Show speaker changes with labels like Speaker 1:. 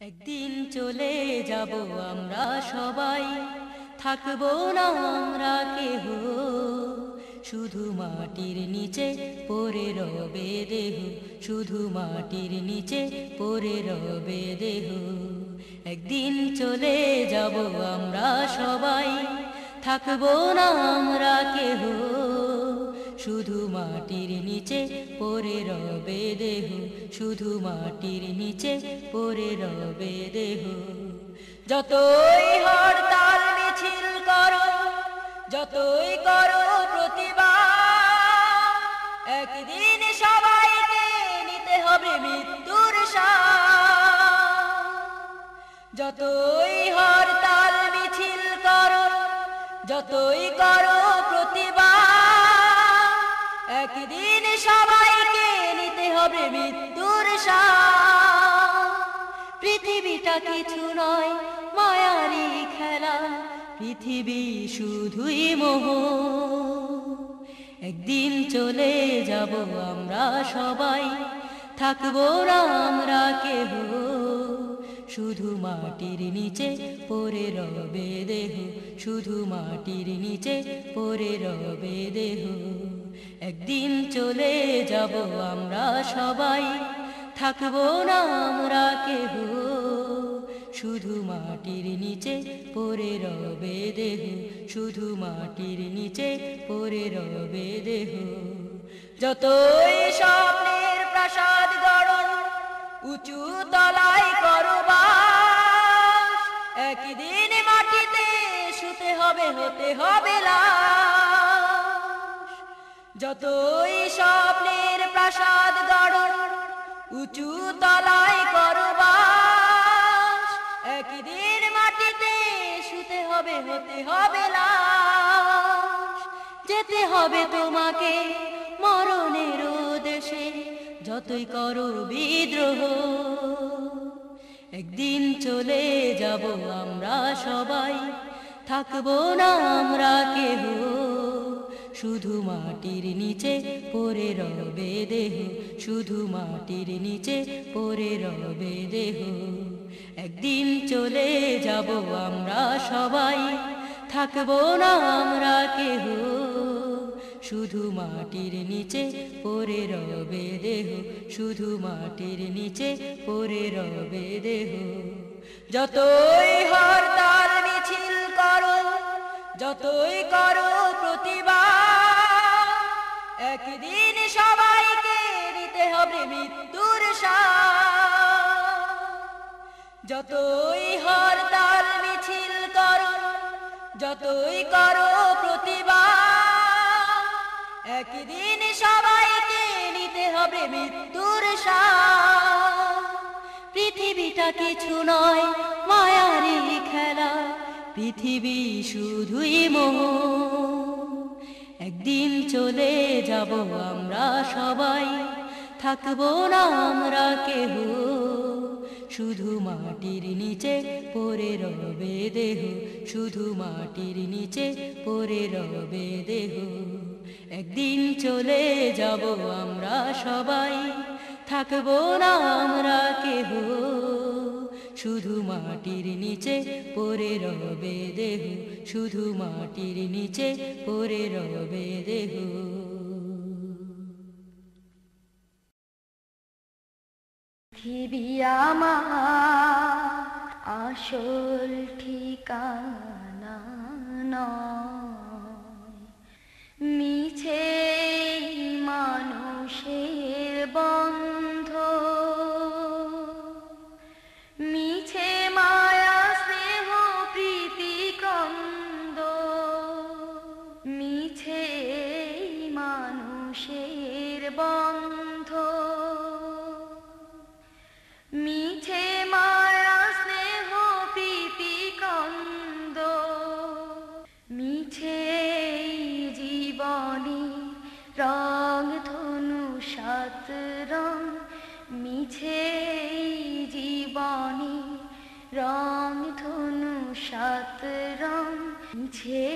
Speaker 1: একদিন চলে যাব আমরা সবাই, থাকবো না আমরা কেহ, শুধু মাটির নিচে পড়ে রবে দেহ, শুধু মাটির নিচে পড়ে রবে দেহ। একদিন চলে যাব আমরা সবাই, থাকবো না আমরা কেহ, শুধু মাটির নিচে পড়ে রবে দেহ, শুধু মাটির নিচে পড়ে রবে দেহ। যতই হরতাল মিছিল করো, যতই করো প্রতিবাদ, একদিন সবাইকে নিতে হবে মৃত্যুর স্বাদ। যতই হরতাল মিছিল করো, যতই করো প্রতিবাদ, একদিন সবাইকে নিতে হবে মৃত্যুর স্বাদ। পৃথিবীটা কিছু নয় মায়ারি খেলা, পৃথিবী শুধুই মোহ। একদিন চলে যাব আমরা সবাই, থাকবো না আমরা কেহ, শুধু মাটির নিচে পড়ে রবে দেহ, শুধু মাটির নিচে পড়ে রবে দেহ। একদিন চলে যাব আমরা সবাই, থাকবো না আমরা কেহ, শুধু মাটির নিচে পড়ে রবে দেহ, শুধু মাটির নিচে পড়ে রবে দেহ। যতই স্বপ্নের প্রাসাদ গড়ো, উঁচু তলায় করো বাস, একদিন মাটিতে শুতে হবে, হতে হবে লাশ। যতই স্বপ্নের প্রাসাদ গড়ো, উঁচু তলায় করো বাস, একদিন মাটিতে শুতে হবে, হতে হবে লাশ। যেতে হবে তোমাকে মরণের দেশে, যতই করো বিদ্রোহ। একদিন চলে যাব আমরা সবাই, থাকবো না আমরা কেহ, শুধু মাটির নিচে পড়ে রবে দেহ, শুধু মাটির নিচে পড়ে রবে দেহ। একদিন চলে যাব আমরা সবাই, থাকবো না আমরা কেহ, শুধু মাটির নিচে পড়ে রবে দেহ, শুধু মাটির নিচে পড়ে রবে দেহ। যতই হরতাল মিছিল করো, যতই করো প্রতিবাদ, একদিন সবাইকে নিতে হবে মৃত্যুর স্বাদ। যতই হরতাল মিছিল করো, যতই করো প্রতিবাদ, একদিন সবাইকে নিতে হবে মৃত্যুর স্বাদ। পৃথিবীটা কিছু নয় মায়ারি খেলা, পৃথিবী শুধুই মোহ। একদিন চলে যাব আমরা সবাই, থাকবো না আমরা কেহ, শুধু মাটির নিচে পড়ে রবে দেহ, শুধু মাটির নিচে পড়ে রবে দেহ। একদিন চলে যাব আমরা সবাই, থাকবো না আমরা কেহ, শুধু মাটির নিচে পড়ে রবে দেহ, শুধু মাটির নিচে পড়ে রবে দেহ।
Speaker 2: পৃথিবী আমার আসল ঠিকানা নয়, মিছে মানুষের বন্ধ, মিছে মায়া স্নেহ প্রীতি ক্রন্দ, মিছে মানুষের বন্ধ, মিছে মায়া স্নেহ প্রীতি ক্রন্দ, মিছে জীবনী রং ধনু সাত রং, মিছে জীবনী রং ধনু সাত রং, মিছে